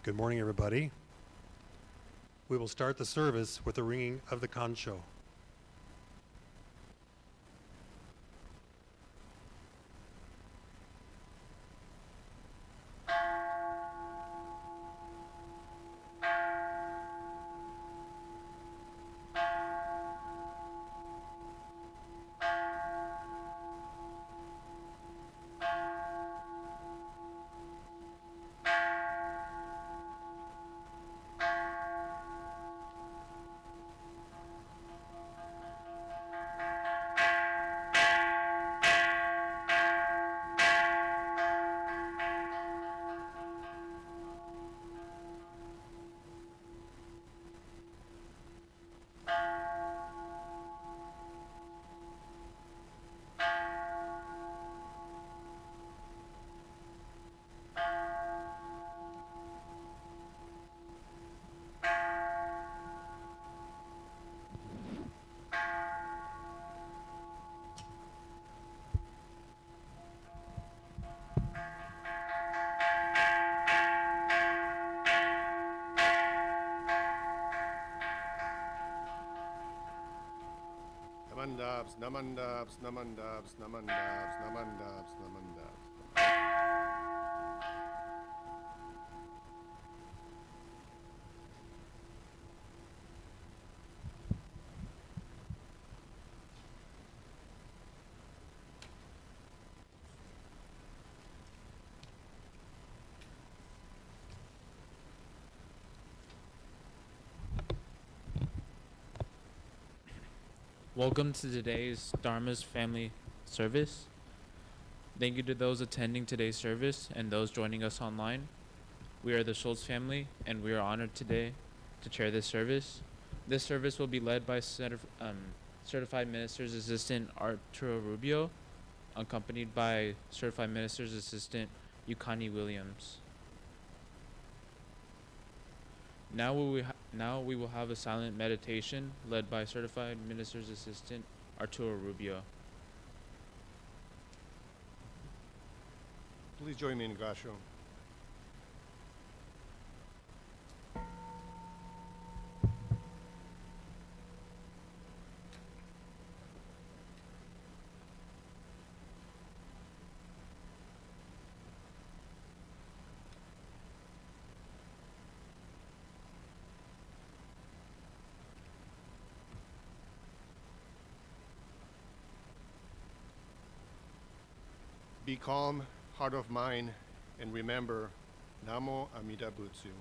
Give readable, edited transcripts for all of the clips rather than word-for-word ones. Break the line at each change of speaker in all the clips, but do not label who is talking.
Good morning, everybody. We will start the service with the ringing of the kancho.
Namandabs, namandabs, namandabs, namandabs, namandabs, namandabs.
Welcome to today's Dharma's family service. Thank you to those attending today's service and those joining us online. We are the Schultz family, and we are honored today to chair this service. This service will be led by Certified Minister's Assistant Arturo Rubio, accompanied by Certified Minister's Assistant Yukari Williams. Now we will have a silent meditation led by Certified Minister's Assistant Arturo Rubio.
Please join me in Gasho. Be calm, heart of mine, and remember, Namo Amida Butsu.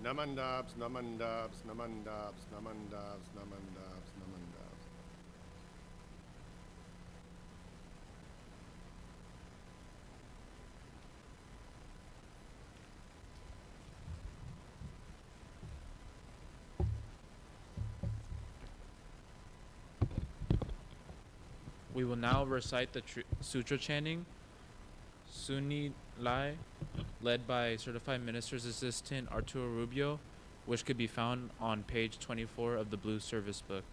Namandabs, namandabs, namandabs, namandabs, namandabs, namandabs.
We will now recite the sutra chanting, Sunni Lai, led by Certified Minister's Assistant Arturo Rubio, which could be found on page 24 of the Blue Service Book.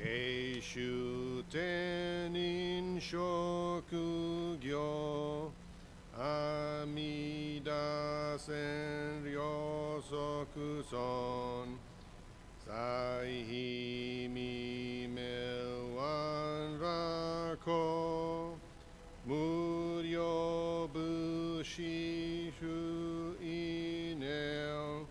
Eishu tenin shokugyo Amida sen ryosoku son Saihi mi melwan rako Muryo bushishu inel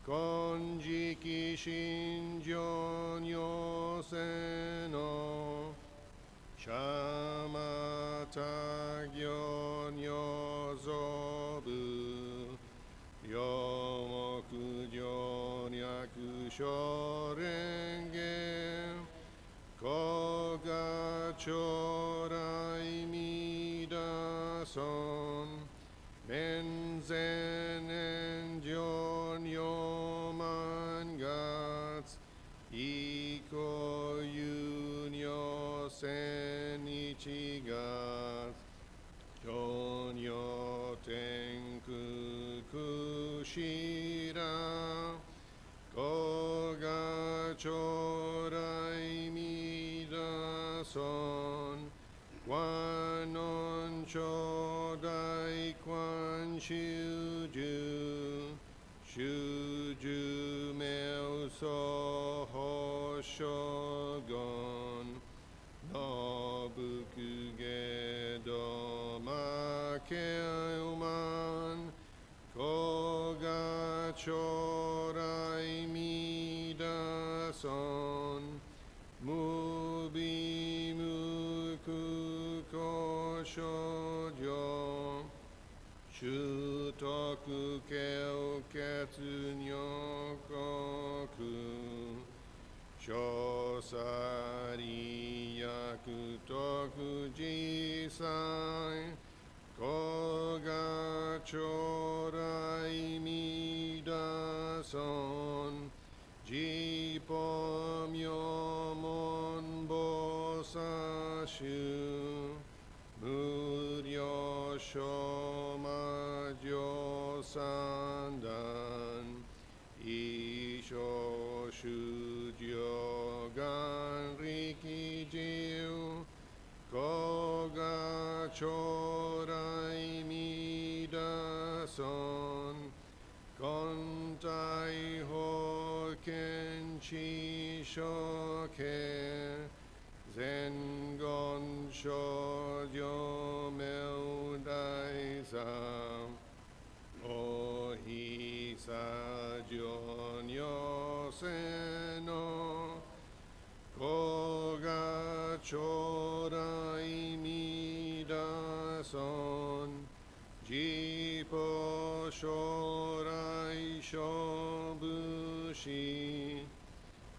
Konjiki shinjon yoseno Shamata gyon yozobu Yomoku Shorengen Koga Chorai Midason Menzen and Yoman Gats Iko Yunyo Senichigat Yonyo Tenku Kushira Koga Chorai Midason Kwanon Chodai Kwan Shuju Shuju Meo Soho Shogun Nobukuge Doma Keuman Koga Chorai Midason Mubi Muku Koshojo Shutoku Keo Ketsunyokoku Shosari Yakutoku Jisai Koga Chorai Midason Jipom Yomon Bosashu Muryo Shoma Sandan Isho Shujyo Ganriki Jiu Koga Chorai Midason Kontai Hokenchi Shoke Zengon Shōjō Meudai-san Ohisa Jonyo Seno Koga Chorai Midason Jipo Shorai Shobushi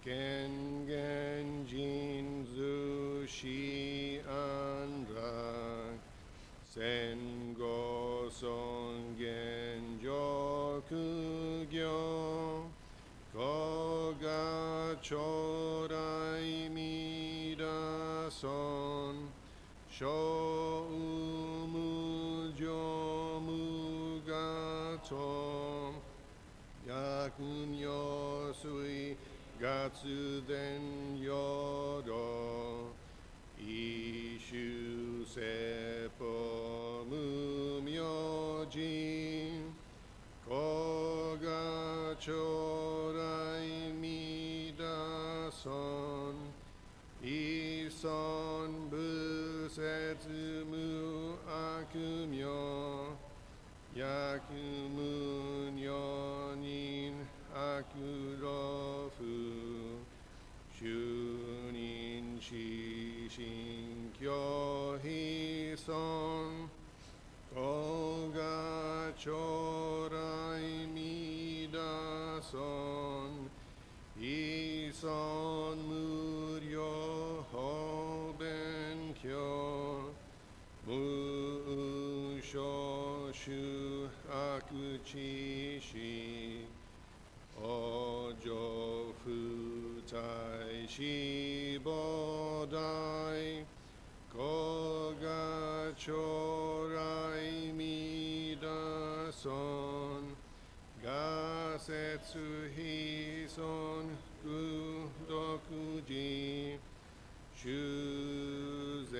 Kengen Jinzu Shi Anrak Sengo Songen Jokugyo Koga Chorai Midason Shoumu Jomugato Yakun Yosui Gatsu Den Yodo Ishu Seppo Mumyoji Koga Chorai Midason Ison Busetsumu Akumyo Yakumun Yonin Akurofu Shunin Shishin Kyohison Koga Chorai Midason Ison Muryo Hoben Kyo Mushoshu Akuchishi Ojo Futai Shibodai Koga Chorai Midason Gasetsu Hison Kudokuji Shuzen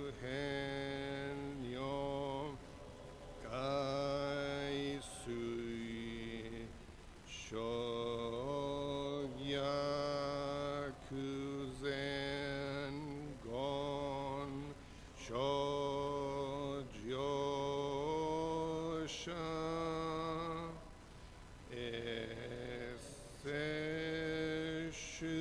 Muhen Yo Kaisui Shogyakuzen Gon Shojosha Eseshu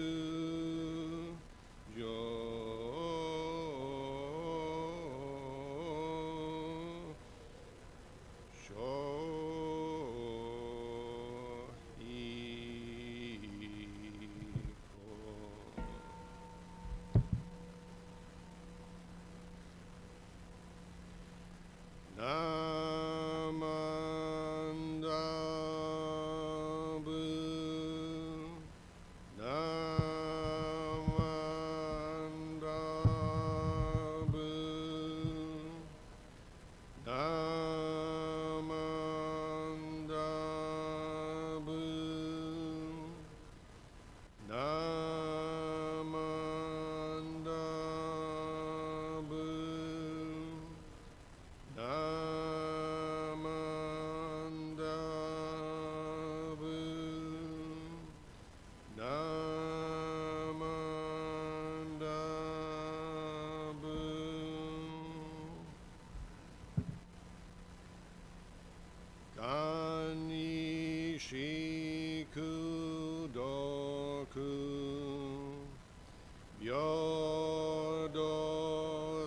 Yodo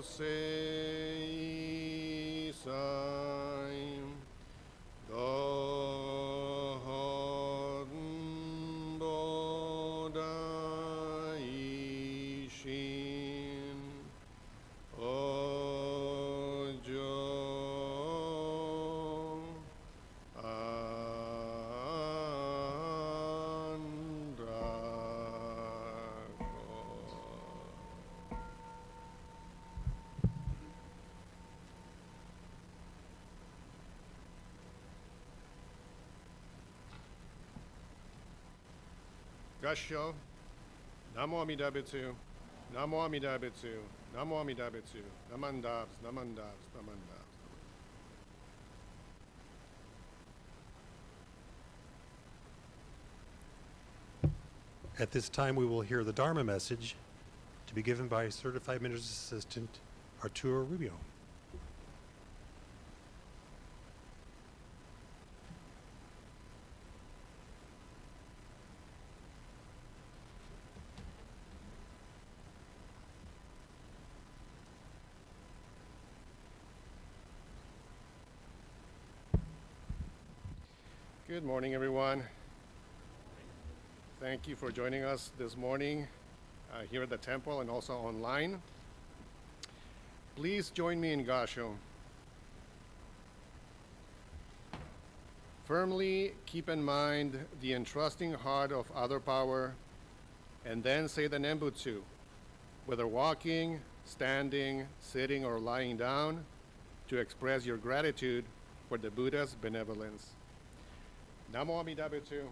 sei sai dohon bodai shin ojo Gasho, Namo Amida Butsu, Namo Amida Butsu, Namo Amida Butsu, Namandabs, Namandabs, Namandabs.
At this time, we will hear the Dharma message to be given by Certified Minister's Assistant Arturo Rubio.
Good morning, everyone. Thank you for joining us this morning here at the temple and also online. Please join me in Gasho. Firmly keep in mind the entrusting heart of other power, and then say the Nembutsu, whether walking, standing, sitting, or lying down, to express your gratitude for the Buddha's benevolence. Namo Amida Butsu,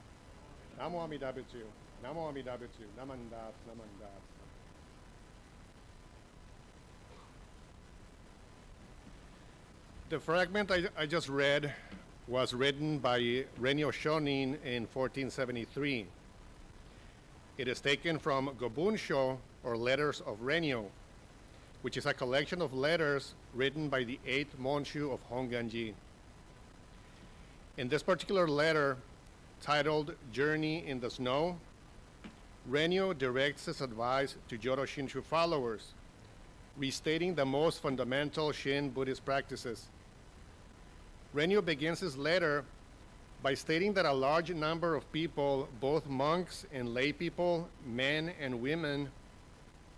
Namo Amida Butsu, Namo Amida Butsu, Namandabs, Namandabs. The fragment I just read was written by Renyo Shonin in 1473. It is taken from Gobunsho, or Letters of Renyo, which is a collection of letters written by the 8th Monshu of Honganji. In this particular letter, titled Journey in the Snow, Renyo directs his advice to Jodo Shinshu followers, restating the most fundamental Shin Buddhist practices. Renyo begins his letter by stating that a large number of people, both monks and lay people, men and women,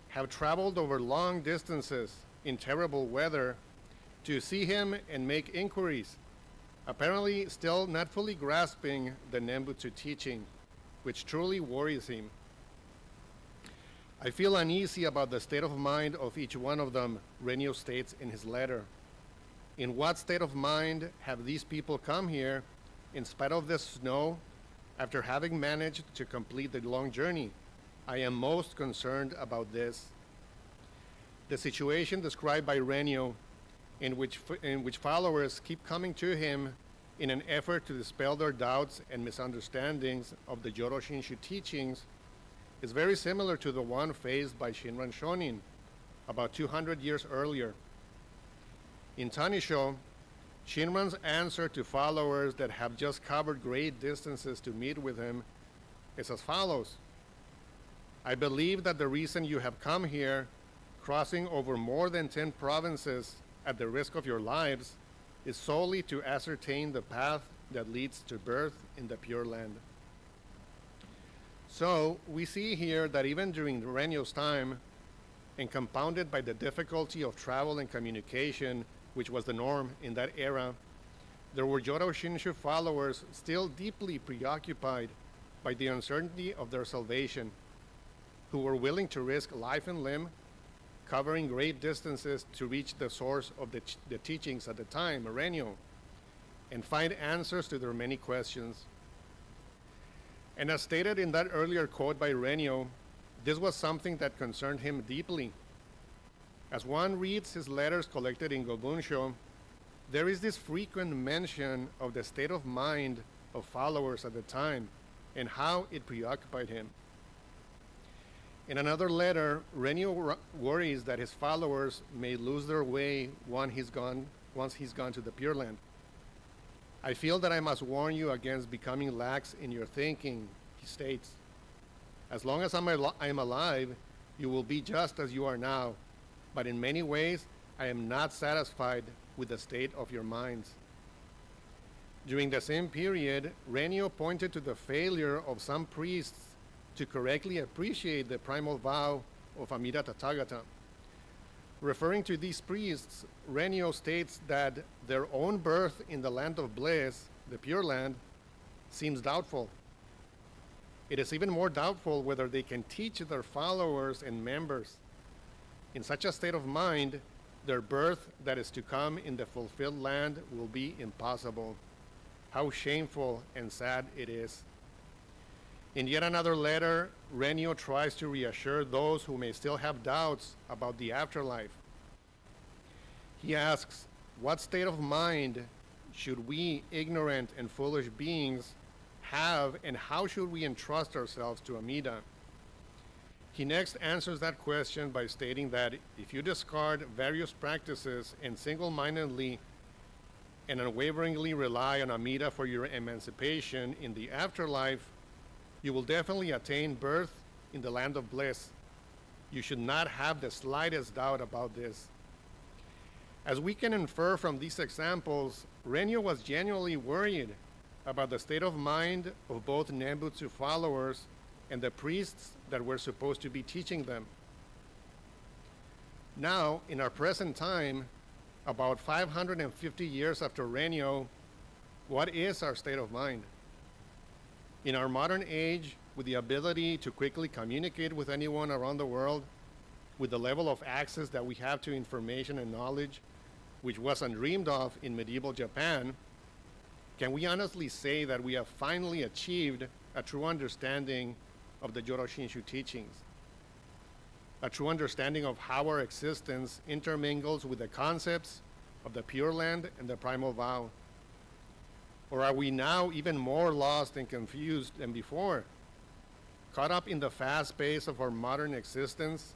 have traveled over long distances in terrible weather to see him and make inquiries, apparently still not fully grasping the Nembutsu teaching, which truly worries him. I feel uneasy about the state of mind of each one of them, Renyo states in his letter. In what state of mind have these people come here, in spite of the snow, after having managed to complete the long journey? I am most concerned about this. The situation described by Renyo, in which followers keep coming to him in an effort to dispel their doubts and misunderstandings of the Jodo Shinshu teachings, is very similar to the one faced by Shinran Shonin about 200 years earlier. In Tanisho, Shinran's answer to followers that have just covered great distances to meet with him is as follows: I believe that the reason you have come here, crossing over more than 10 provinces at the risk of your lives, is solely to ascertain the path that leads to birth in the Pure Land. So we see here that even during Renyo's time, and compounded by the difficulty of travel and communication, which was the norm in that era, there were Jodo Shinshu followers still deeply preoccupied by the uncertainty of their salvation, who were willing to risk life and limb, covering great distances to reach the source of the teachings at the time, Renyo, and find answers to their many questions. And as stated in that earlier quote by Renyo, this was something that concerned him deeply. As one reads his letters collected in Gobunsho, there is this frequent mention of the state of mind of followers at the time and how it preoccupied him. In another letter, Renyo worries that his followers may lose their way once he's gone to the Pure Land. I feel that I must warn you against becoming lax in your thinking, he states. As long as I'm alive, You will be just as you are now, but in many ways, I am not satisfied with the state of your minds. During the same period, Renio pointed to the failure of some priests to correctly appreciate the primal vow of Amida Tathagata. Referring to these priests, Renio states that their own birth in the land of bliss, the Pure Land, seems doubtful. It is even more doubtful whether they can teach their followers and members. In such a state of mind, their birth that is to come in the fulfilled land will be impossible. How shameful and sad it is. In yet another letter, Renio tries to reassure those who may still have doubts about the afterlife. He asks, what state of mind should we, ignorant and foolish beings, have, and how should we entrust ourselves to Amida? He next answers that question by stating that if you discard various practices and single-mindedly and unwaveringly rely on Amida for your emancipation in the afterlife, you will definitely attain birth in the land of bliss. You should not have the slightest doubt about this. As we can infer from these examples, Renio was genuinely worried about the state of mind of both Nembutsu followers and the priests that were supposed to be teaching them. Now, in our present time, about 550 years after Renio, what is our state of mind? In our modern age, with the ability to quickly communicate with anyone around the world, with the level of access that we have to information and knowledge, which was undreamed of in medieval Japan, can we honestly say that we have finally achieved a true understanding of the Jodo Shinshu teachings? A true understanding of how our existence intermingles with the concepts of the Pure Land and the Primal Vow? Or are we now even more lost and confused than before, caught up in the fast pace of our modern existence,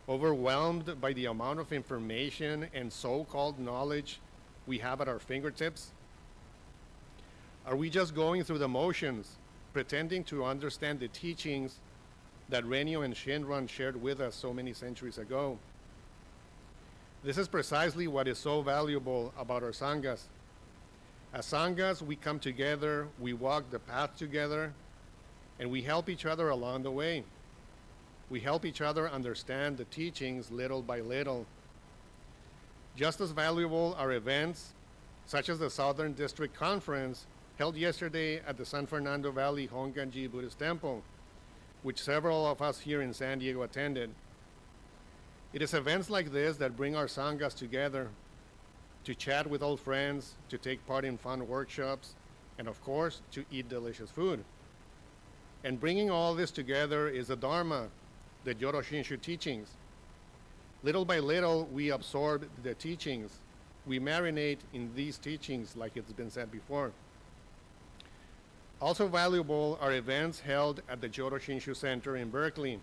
overwhelmed by the amount of information and so-called knowledge we have at our fingertips? Are we just going through the motions, pretending to understand the teachings that Renio and Shinran shared with us so many centuries ago? This is precisely what is so valuable about our sanghas. As sanghas, we come together, we walk the path together, and we help each other along the way. We help each other understand the teachings little by little. Just as valuable are events such as the Southern District Conference held yesterday at the San Fernando Valley Honganji Buddhist Temple, which several of us here in San Diego attended. It is events like this that bring our sanghas together, to chat with old friends, to take part in fun workshops, and of course, to eat delicious food. And bringing all this together is the Dharma, the Jodo Shinshu teachings. Little by little, we absorb the teachings. We marinate in these teachings, like it's been said before. Also valuable are events held at the Jodo Shinshu Center in Berkeley,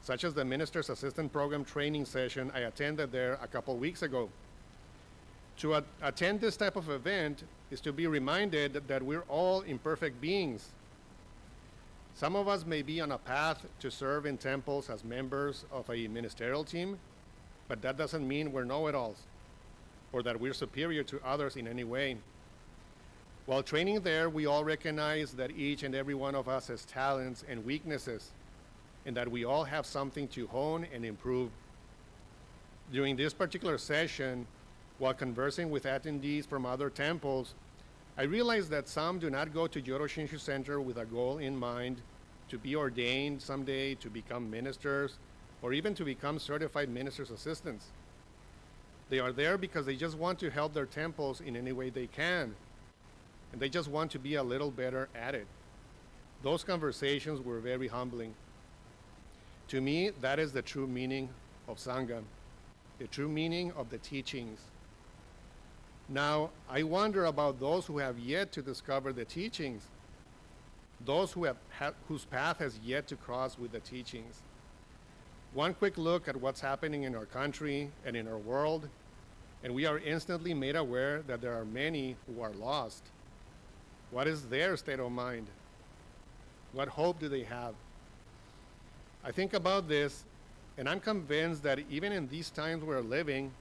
such as the Minister's Assistant Program training session I attended there a couple weeks ago. To attend this type of event is to be reminded that we're all imperfect beings. Some of us may be on a path to serve in temples as members of a ministerial team, but that doesn't mean we're know-it-alls or that we're superior to others in any way. While training there, we all recognize that each and every one of us has talents and weaknesses, and that we all have something to hone and improve. During this particular session, while conversing with attendees from other temples, I realized that some do not go to Jodo Shinshu Center with a goal in mind to be ordained someday, to become ministers, or even to become certified minister's assistants. They are there because they just want to help their temples in any way they can, and they just want to be a little better at it. Those conversations were very humbling. To me, that is the true meaning of Sangha, the true meaning of the teachings. Now, I wonder about those who have yet to discover the teachings, those whose path has yet to cross with the teachings. One quick look at what's happening in our country and in our world, and we are instantly made aware that there are many who are lost. What is their state of mind? What hope do they have? I think about this, And I'm convinced that even in these times we're living,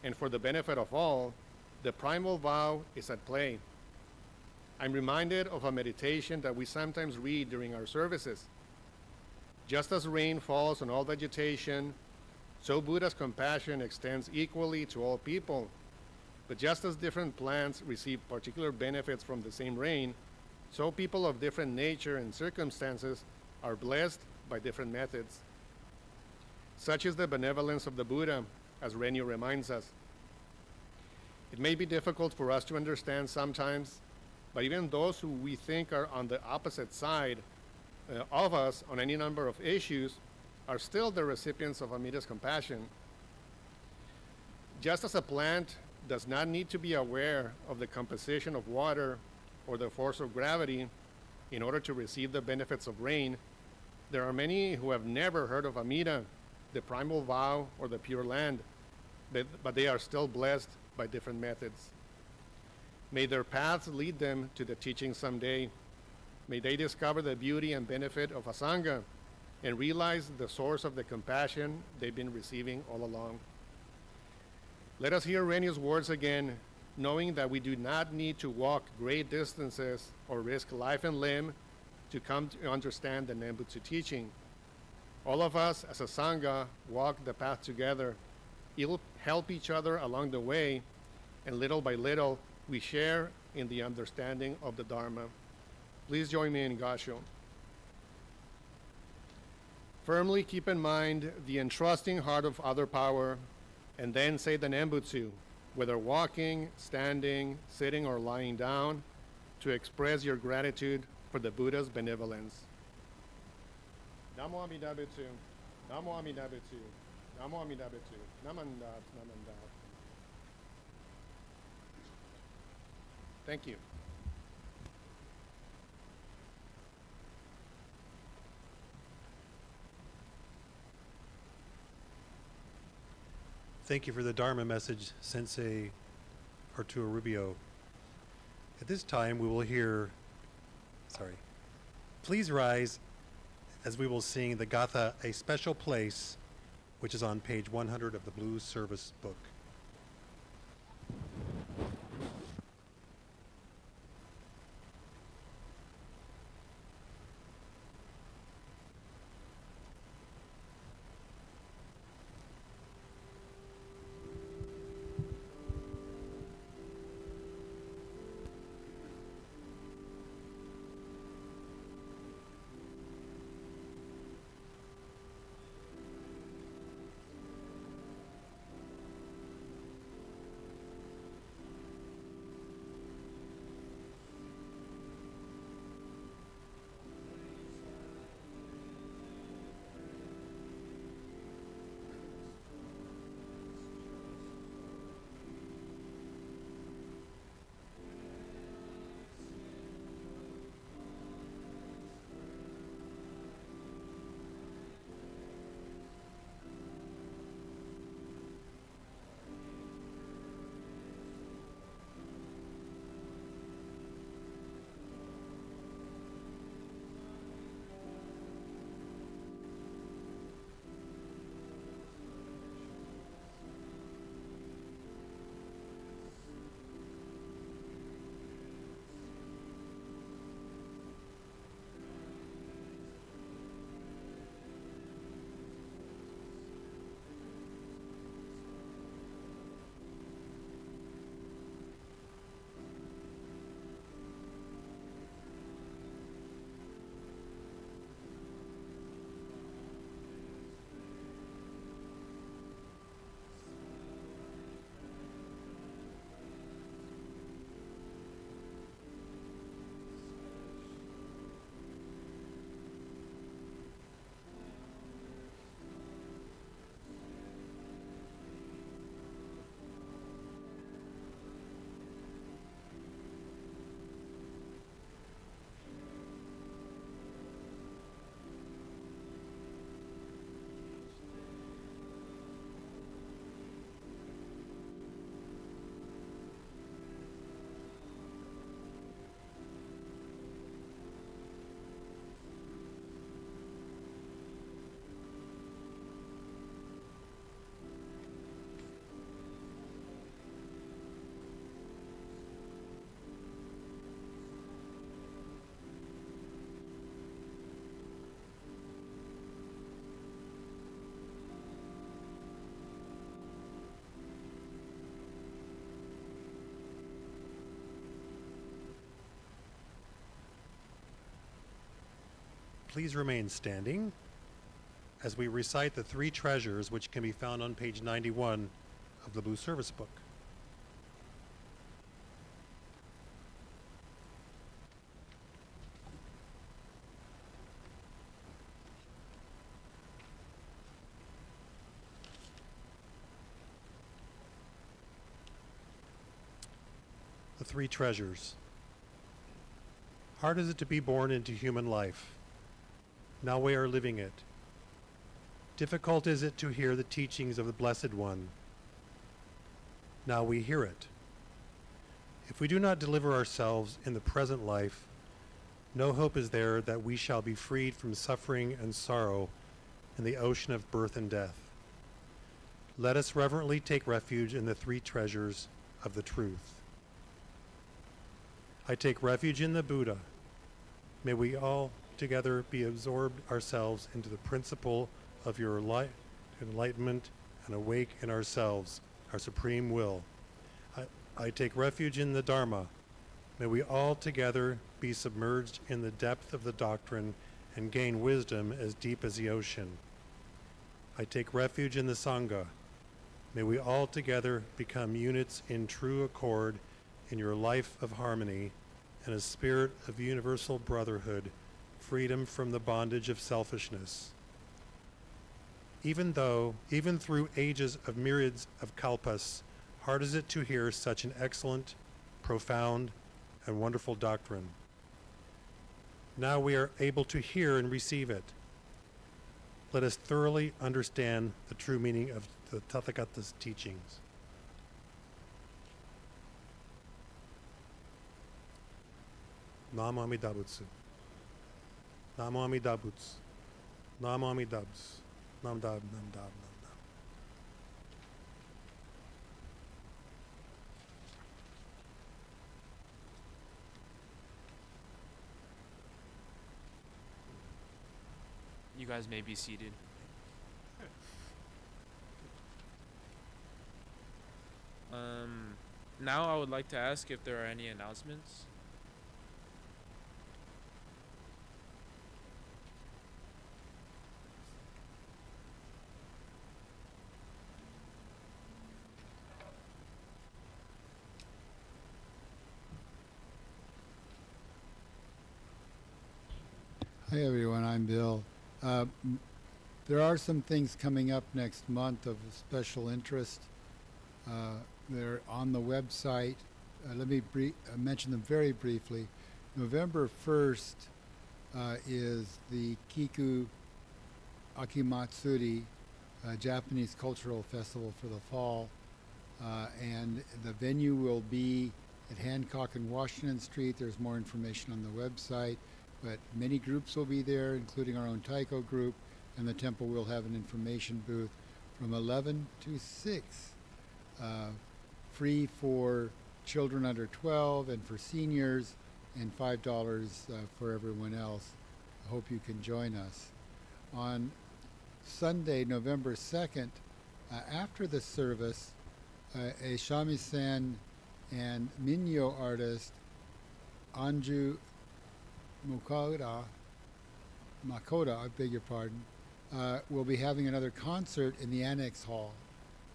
and for the benefit of all, the primal vow is at play. I'm reminded of a meditation that we sometimes read during our services. Just as rain falls on all vegetation, so Buddha's compassion extends equally to all people. But just as different plants receive particular benefits from the same rain, so people of different nature and circumstances are blessed by different methods. Such is the benevolence of the Buddha, as Renyo reminds us. It may be difficult for us to understand sometimes, but even those who we think are on the opposite side of us on any number of issues are still the recipients of Amita's compassion. Just as a plant does not need to be aware of the composition of water or the force of gravity in order to receive the benefits of rain, there are many who have never heard of Amita, the primal vow, or the pure land, but they are still blessed by different methods. May their paths lead them to the teaching someday. May they discover the beauty and benefit of Asanga and realize the source of the compassion they've been receiving all along. Let us hear Renyo's words again, knowing that we do not need to walk great distances or risk life and limb to come to understand the Nembutsu teaching. All of us as a Sangha walk the path together, help each other along the way, and little by little, we share in the understanding of the Dharma. Please join me in Gasho. Firmly keep in mind the entrusting heart of other power, and then say the Nembutsu, whether walking, standing, sitting, or lying down, to express your gratitude for the Buddha's benevolence. Namo Amida Butsu, Namo Amida Butsu, Namo Amida Butsu, Namandat, Namandat. Thank you.
Thank you for the Dharma message, Sensei Arturo Rubio. At this time, we will hear, please rise as we will sing the Gatha, A Special Place, which is on page 100 of the Blue Service book. please remain standing as we recite the three treasures which can be found on page 91 of the Blue Service Book. The three treasures. Hard is it to be born into human life. Now we are living it. Difficult is it to hear the teachings of the Blessed One. Now we hear it. If we do not deliver ourselves in the present life, no hope is there that we shall be freed from suffering and sorrow in the ocean of birth and death. Let us reverently take refuge in the three treasures of the truth. I take refuge in the Buddha. May we all together be absorbed ourselves into the principle of your enlightenment and awake in ourselves, our supreme will. I take refuge in the Dharma. May we all together be submerged in the depth of the doctrine and gain wisdom as deep as the ocean. I take refuge in the Sangha. May we all together become units in true accord in your life of harmony and a spirit of universal brotherhood, freedom from the bondage of selfishness. Even through ages of myriads of kalpas, hard is it to hear such an excellent, profound, and wonderful doctrine. Now we are able to hear and receive it. Let us thoroughly understand the true meaning of the Tathagata's teachings. Namo Amida Butsu. Namo Amida Butsu. Namo Amida Butsu. Nam Dab, Nam Dab, Nam Dab.
You guys may be seated. Now I would like to ask if there are any announcements.
Hi everyone, I'm Bill. There are some things coming up next month of special interest. They're on the website. Let me mention them very briefly. November 1st is the Kiku Akimatsuri, Japanese cultural festival for the fall. And the venue will be at Hancock and Washington Street. There's more information on the website. But many groups will be there, including our own Taiko group, and the temple will have an information booth from 11 to 6. Free for children under 12 and for seniors, and $5 for everyone else. I hope you can join us. On Sunday, November 2nd, after the service, a shamisen and minyo artist, Anju Makoda, I beg your pardon, will be having another concert in the Annex Hall.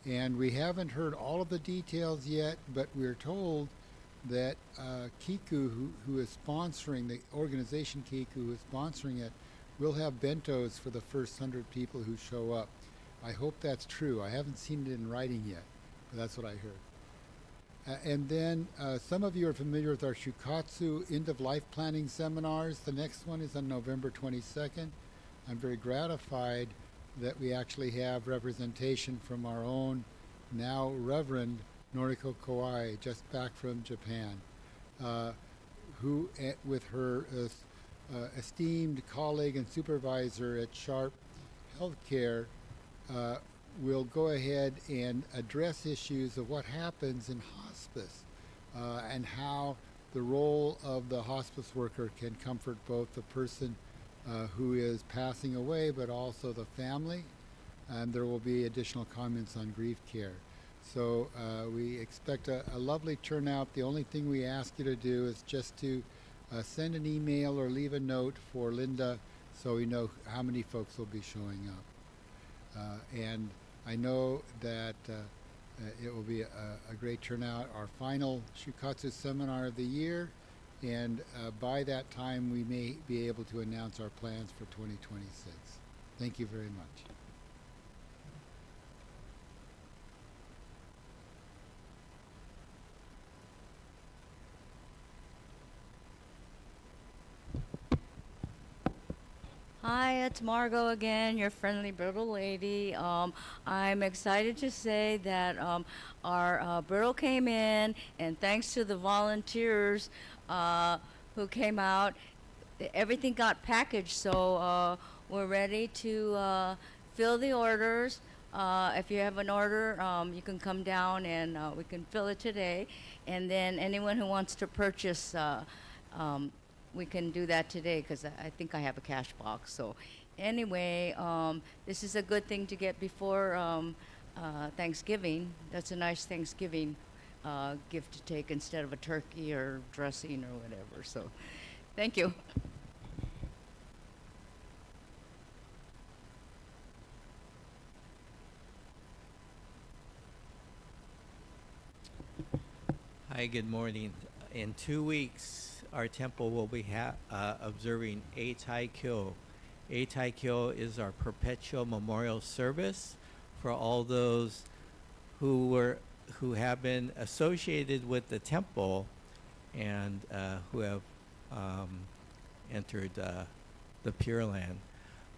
And we haven't heard all of the details yet, but we're told that Kiku, who is sponsoring, the organization Kiku, who is sponsoring it, will have bentos for the first 100 people who show up. I hope that's true. I haven't seen it in writing yet, but that's what I heard. And then some of you are familiar with our Shukatsu end-of-life planning seminars. The next one is on November 22nd. I'm very gratified that we actually have representation from our own now Reverend Noriko Kawai, just back from Japan, who, with her esteemed colleague and supervisor at Sharp Healthcare, will go ahead and address issues of what happens in hospice and how the role of the hospice worker can comfort both the person who is passing away but also the family. And there will be additional comments on grief care. So we expect a lovely turnout. The only thing we ask you to do is just to send an email or leave a note for Linda so we know how many folks will be showing up. And I know that it will be a great turnout, our final Shukatsu seminar of the year, and by that time we may be able to announce our plans for 2026. Thank you very much.
Hi, it's Margot again, your friendly brittle lady. I'm excited to say that our brittle came in, and thanks to the volunteers who came out, everything got packaged. So we're ready to fill the orders. If you have an order, you can come down and we can fill it today. And then anyone who wants to purchase, we can do that today because I think I have a cash box. So anyway, this is a good thing to get before Thanksgiving. That's a nice Thanksgiving gift to take instead of a turkey or dressing or whatever. So thank you.
Hi, good morning. In 2 weeks, our temple will be observing Teague. Teague is our perpetual memorial service for all those who have been associated with the temple and who have entered the Pure Land.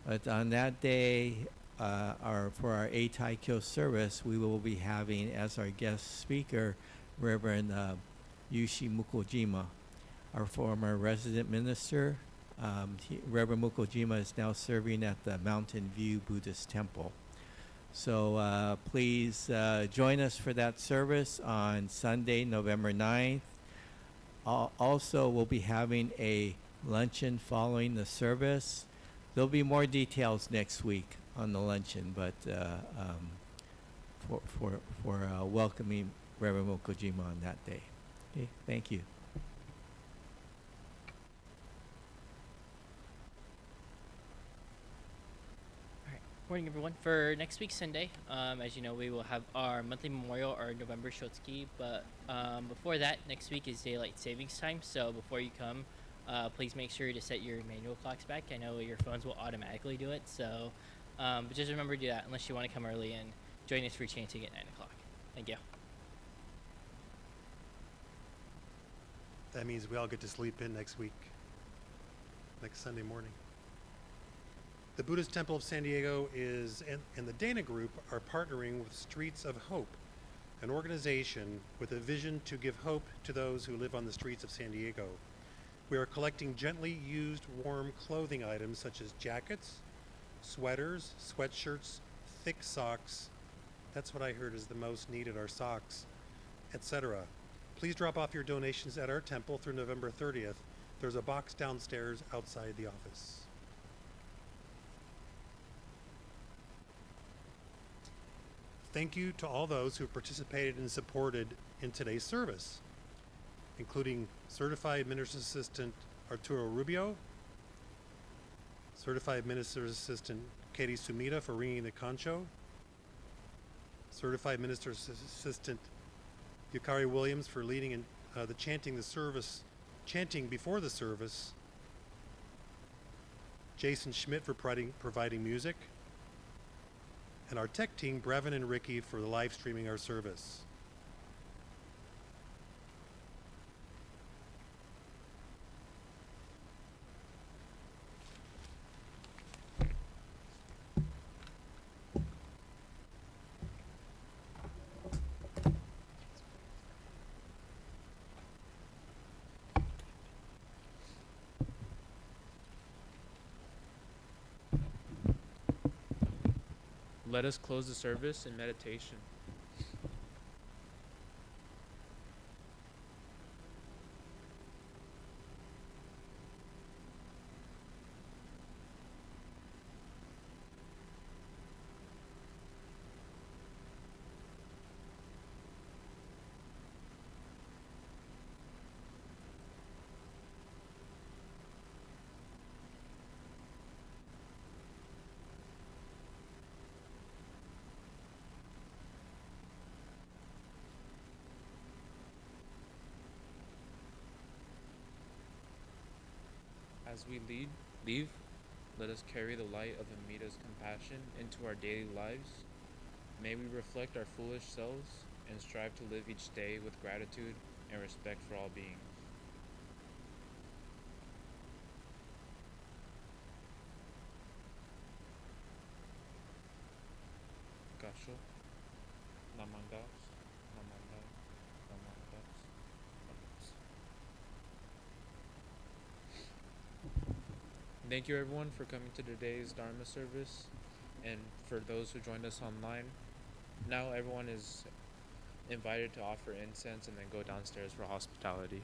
But on that day, for our Teague service, we will be having as our guest speaker Reverend Yushi Mukojima, our former resident minister. Reverend Mukojima is now serving at the Mountain View Buddhist Temple. So please join us for that service on Sunday, November 9th. Also, we'll be having a luncheon following the service. There'll be more details next week on the luncheon, but for welcoming Reverend Mukojima on that day. Okay, thank you.
Morning, everyone. For next week, Sunday, as you know, we will have our monthly memorial, our November Shotsuki. But before that, next week is daylight savings time. So before you come, please make sure to set your manual clocks back. I know your phones will automatically do it. So but just remember to do that unless you want to come early and join us for chanting at 9 o'clock. Thank you.
That means we all get to sleep in next week, next Sunday morning. The Buddhist Temple of San Diego and the Dana Group are partnering with Streets of Hope, an organization with a vision to give hope to those who live on the streets of San Diego. We are collecting gently used warm clothing items such as jackets, sweaters, sweatshirts, thick socks. That's what I heard is the most needed are socks, etc. Please drop off your donations at our temple through November 30th. There's a box downstairs outside the office. Thank you to all those who participated and supported in today's service, including Certified Minister's Assistant Arturo Rubio, Certified Minister's Assistant Katie Sumida for ringing the concho, Certified Minister's Assistant Yukari Williams for leading in the chanting before the service, Jason Schmidt for providing music, and our tech team, Brevin and Ricky, for the live streaming our service.
Let us close the service in meditation. As we leave, let us carry the light of Amita's compassion into our daily lives. May we reflect our foolish selves and strive to live each day with gratitude and respect for all beings. Gasho, Namandas, Namandas, Namandas, Namandas. Thank you everyone for coming to today's Dharma service, and for those who joined us online. Now everyone is invited to offer incense and then go downstairs for hospitality.